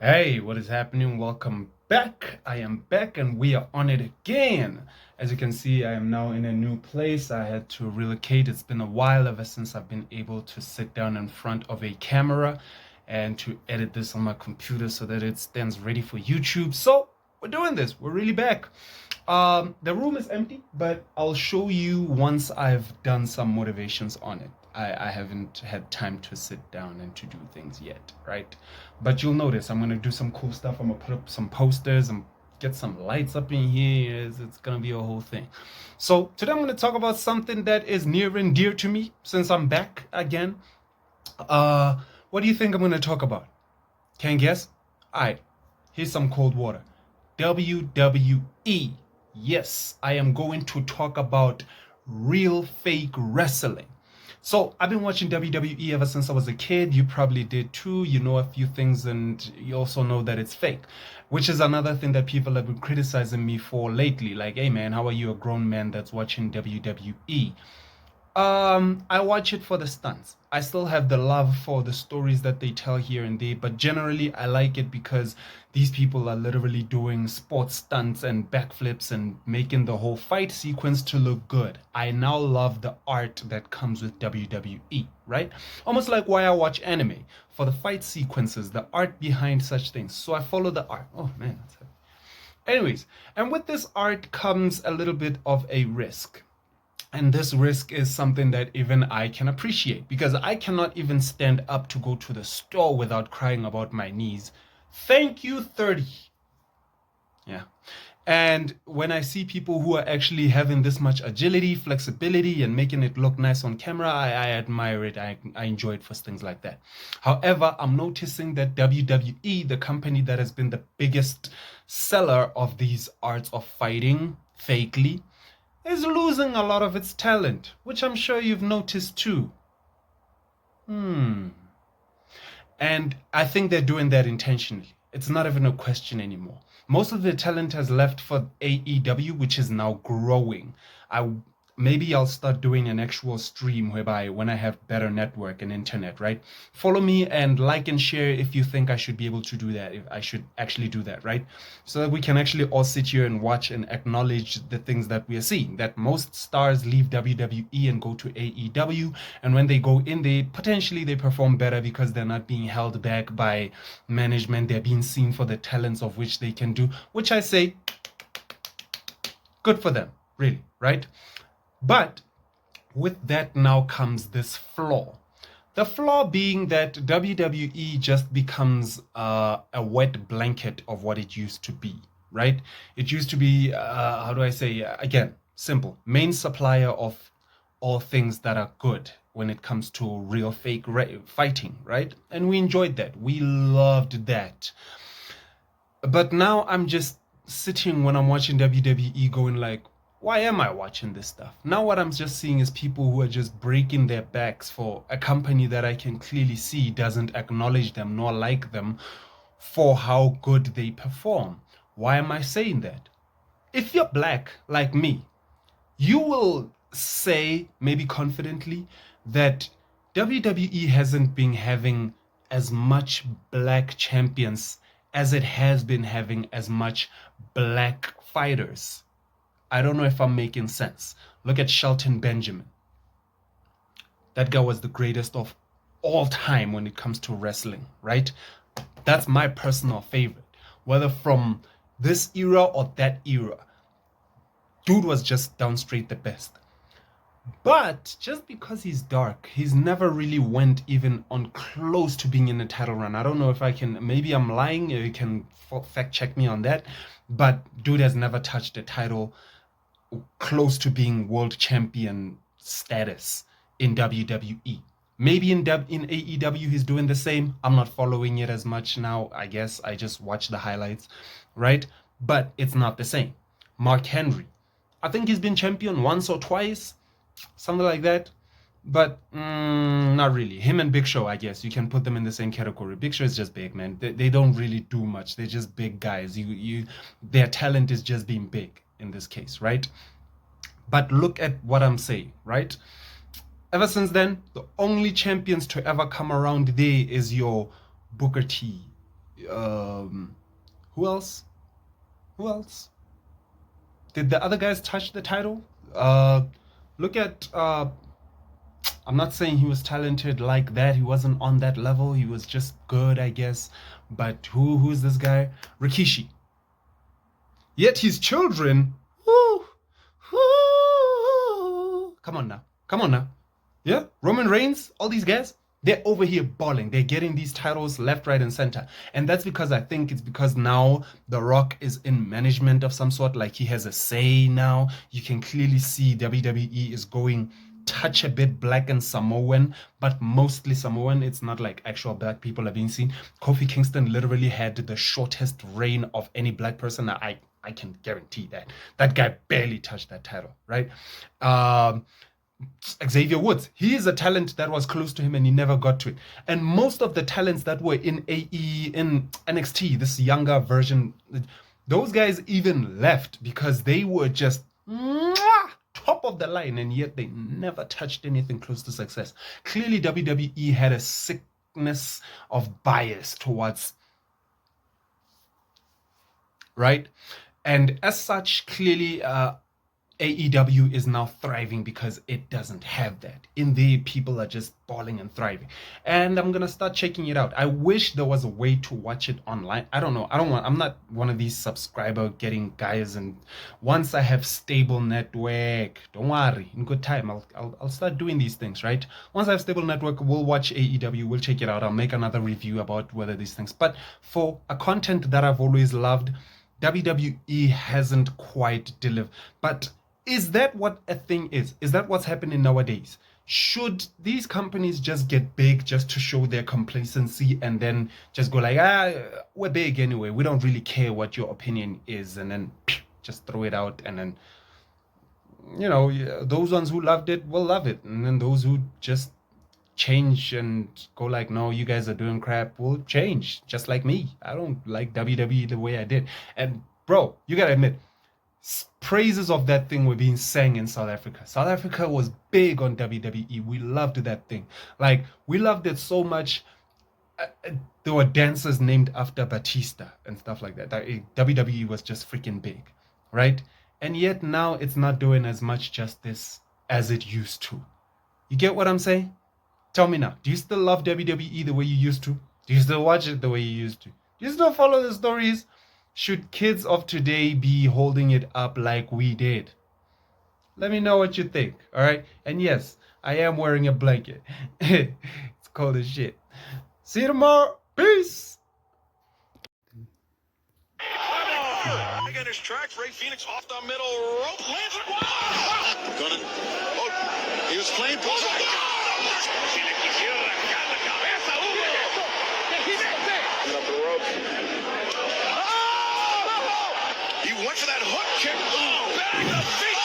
Hey, what is happening? Welcome back. I am back and we are on it again. As you can see, I am now in a new place. I had to relocate. It's been a while ever since I've been able to sit down in front of a camera and to edit this on my computer so that it stands ready for YouTube. So we're doing this. We're really back. The room is empty, but I'll show you once I've done some motivations on it. I haven't had time to sit down and to do things yet, right? But you'll notice I'm gonna do some cool stuff. I'm gonna put up some posters and get some lights up in here. It's gonna be a whole thing. So today I'm gonna talk about something that is near and dear to me since I'm back again. What do you think I'm gonna talk about? Can't guess? Alright, here's some cold water. WWE. Yes, I am going to talk about real fake wrestling. So I've been watching WWE ever since I was a kid. You probably did too. You know a few things and you also know that it's fake, which is another thing that people have been criticizing me for lately. Like, hey man, how are you a grown man that's watching WWE? I watch it for the stunts. I still have the love for the stories that they tell here and there, but generally I like it because these people are literally doing sports stunts and backflips and making the whole fight sequence to look good. I now love the art that comes with WWE, right? Almost like why I watch anime, for the fight sequences, the art behind such things. So I follow the art. Oh man, that's heavy. Anyways, and with this art comes a little bit of a risk. And this risk is something that even I can appreciate because I cannot even stand up to go to the store without crying about my knees. Thank you, 30. Yeah. And when I see people who are actually having this much agility, flexibility, and making it look nice on camera, I admire it. I enjoy it for things like that. However, I'm noticing that WWE, the company that has been the biggest seller of these arts of fighting fakely, is losing a lot of its talent, which I'm sure you've noticed too. And I think they're doing that intentionally. It's not even a question anymore. Most of the talent has left for AEW, which is now growing. I Maybe I'll start doing an actual stream whereby when I have better network and internet, right? Follow me and like and share if you think I should be able to do that, if I should actually do that, right? So that we can actually all sit here and watch and acknowledge the things that we are seeing. That most stars leave WWE and go to AEW, and when they go in, they potentially they perform better because they're not being held back by management. They're being seen for the talents of which they can do, which I say, good for them, really, right? But with that now comes this flaw. The flaw being that WWE just becomes a wet blanket of what it used to be, right? It used to be, how do I say, again, simple, main supplier of all things that are good when it comes to real fake fighting, right? And we enjoyed that. We loved that. But now I'm just sitting when I'm watching WWE going like, why am I watching this stuff? Now what I'm just seeing is people who are just breaking their backs for a company that I can clearly see doesn't acknowledge them nor like them for how good they perform. Why am I saying that? If you're black like me, you will say, maybe confidently, that WWE hasn't been having as much black champions as it has been having as much black fighters. I don't know if I'm making sense. Look at Shelton Benjamin. That guy was the greatest of all time when it comes to wrestling, right? That's my personal favorite. Whether from this era or that era, dude was just down straight the best. But just because he's dark, he's never really went even on close to being in a title run. I don't know if I can, maybe I'm lying, you can fact check me on that. But dude has never touched a title close to being world champion status in WWE. Maybe in AEW he's doing the same. I'm not following it as much now. I guess I just watch the highlights, right? But it's not the same. Mark Henry, I think he's been champion once or twice, something like that. But not really. Him and Big Show, I guess you can put them in the same category. Big Show is just big, man. They don't really do much. They're just big guys. Their talent is just being big in this case, right? But look at what I'm saying, right? Ever since then, the only champions to ever come around there is your Booker T, Who else? Who else? Did the other guys touch the title? Look at I'm not saying he was talented like that. He wasn't on that level. He was just good, I guess. But who's this guy? Rikishi. Yet his children, woo, woo, come on now. Come on now. Yeah, Roman Reigns, all these guys, they're over here balling. They're getting these titles left, right, and center. And that's because I think it's because now The Rock is in management of some sort. Like he has a say now. You can clearly see WWE is going touch a bit black and Samoan, but mostly Samoan. It's not like actual black people are being seen. Kofi Kingston literally had the shortest reign of any black person. I can guarantee that. That guy barely touched that title, right? Xavier Woods, he is a talent that was close to him and he never got to it. And most of the talents that were in AE, in NXT, this younger version, those guys even left because they were just top of the line, and yet they never touched anything close to success. Clearly, WWE had a sickness of bias towards, right? And as such, clearly, AEW is now thriving because it doesn't have that. In there, people are just balling and thriving. And I'm gonna start checking it out. I wish there was a way to watch it online. I don't know. I'm not one of these subscriber getting guys. And once I have stable network, don't worry, in good time, I'll start doing these things, right? Once I have stable network, we'll watch AEW, we'll check it out. I'll make another review about whether these things. But for a content that I've always loved, WWE hasn't quite delivered. But is that what a thing is? Is that what's happening nowadays? Should these companies just get big just to show their complacency and then just go like, we're big anyway. We don't really care what your opinion is. And then just throw it out. And then, you know, those ones who loved it will love it. And then those who just change and go like, no, you guys are doing crap, will change. Just like me. I don't like WWE the way I did. And bro, you gotta admit, praises of that thing were being sang in South Africa. South Africa was big on WWE. We loved that thing. Like, we loved it so much. There were dancers named after Batista and stuff like that. WWE was just freaking big, right? And yet now it's not doing as much justice as it used to. You get what I'm saying? Tell me now. Do you still love WWE the way you used to? Do you still watch it the way you used to? Do you still follow the stories? Should kids of today be holding it up like we did? Let me know what you think, all right? And yes, I am wearing a blanket. It's cold as shit. See you tomorrow. Peace. Again, his tracks. Ray Phoenix off the middle rope. Lands it. Wow! Gonna. Oh, he was playing. Pulls it. Up the rope. He went for that hook kick. Oh, back the feet.